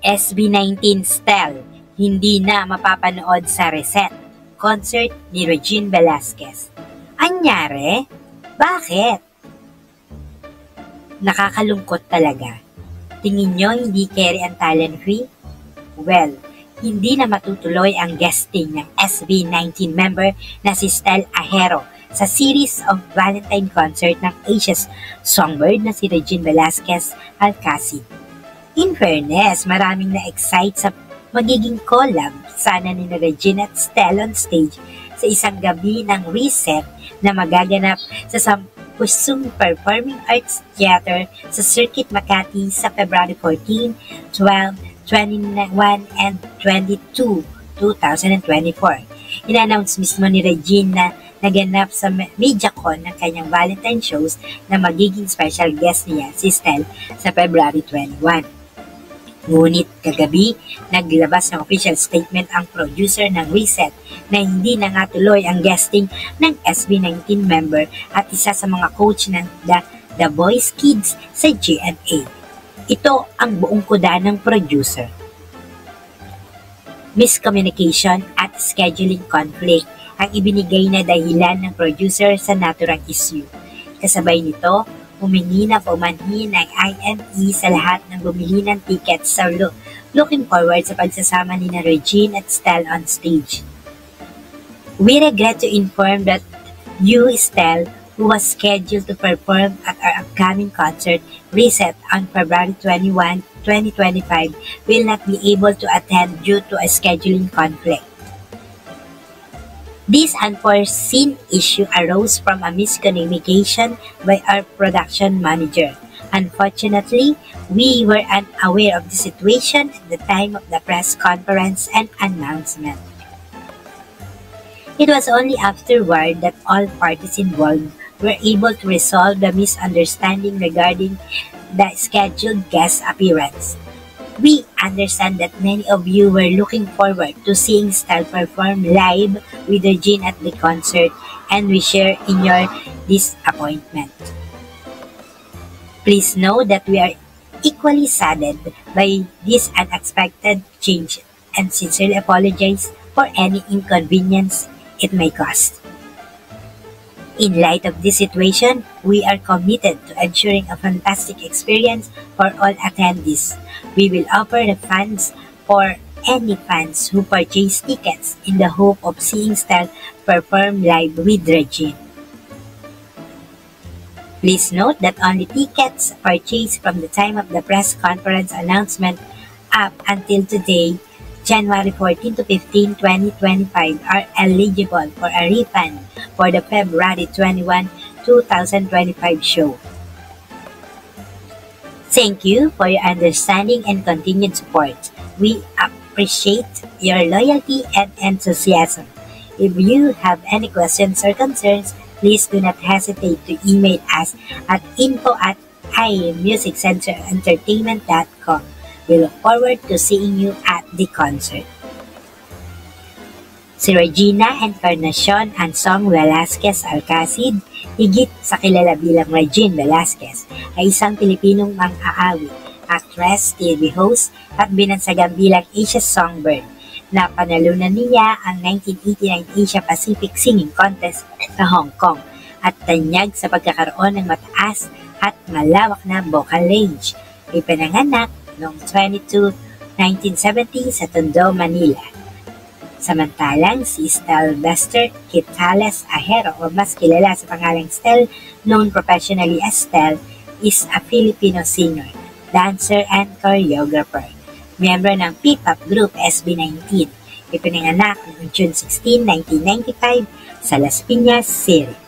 SB19 Style, hindi na mapapanood sa Reset concert ni Regine Velasquez. Anyari? Bakit? Nakakalungkot talaga. Tingin nyo hindi carry ang talent fee? Well, hindi na matutuloy ang guesting ng SB19 member na si Stell Ahero sa series of Valentine concert ng Asia's songbird na si Regine Velasquez Alcacid. In fairness, maraming na-excite sa magiging collab sana ni Regine at Stell on stage sa isang gabi ng Reset na magaganap sa Sampusong Performing Arts Theater sa Circuit Makati sa February 14, 12, 21, and 22, 2024. In-announce mismo ni Regine na naganap sa MediaCon ng kanyang Valentine shows na magiging special guest niya si Stell sa February 21. Ngunit kagabi, naglabas ng official statement ang producer ng Reset na hindi na nga tuloy ang guesting ng SB19 member at isa sa mga coach ng The Boys Kids sa GMA. Ito ang buong kuda ng producer. Miscommunication at scheduling conflict ang ibinigay na dahilan ng producer sa naturang issue. Kasabay nito, humingi na pumanhin ang IME sa lahat ng bumili ng tickets sa looking forward sa pagsasama ni Regine at Stell on stage. We regret to inform that you, Stell, who was scheduled to perform at our upcoming concert, Reset, on February 21, 2025, will not be able to attend due to a scheduling conflict. This unforeseen issue arose from a miscommunication by our production manager. Unfortunately, we were unaware of the situation at the time of the press conference and announcement. It was only afterward that all parties involved were able to resolve the misunderstanding regarding the scheduled guest appearance. We understand that many of you were looking forward to seeing Stell perform live with Regine at the concert, and we share in your disappointment. Please know that we are equally saddened by this unexpected change and sincerely apologize for any inconvenience it may cause. In light of this situation, we are committed to ensuring a fantastic experience for all attendees. We will offer the funds for any fans who purchase tickets in the hope of seeing Stell perform live with Regine. Please note that only tickets purchased from the time of the press conference announcement up until today, January 14 to 15, 2025, are eligible for a refund for the February 21, 2025 show. Thank you for your understanding and continued support. We appreciate your loyalty and enthusiasm. If you have any questions or concerns, please do not hesitate to email us at info@imusiccenterentertainment.com. We look forward to seeing you at the concert. Si Regina Encarnacion Ansong Velasquez Alcacid, higit sa kilala bilang Regine Velasquez, ay isang Pilipinong mang-aawit, actress, TV host, at binansagang bilang Asia's Songbird. Napanalunan niya ang 1989 Asia Pacific Singing Contest sa Hong Kong at tanyag sa pagkakaroon ng mataas at malawak na vocal range. Ipinanganak noong 1970 sa Tondo, Manila. Samantalang si Stell Bester Quitales Ahero, o mas kilala sa pangalang Stell, known professionally as Stell, is a Filipino singer, dancer, and choreographer. Miyembro ng P-pop group SB19. Ipinanganak noong June 16, 1995 sa Las Piñas City.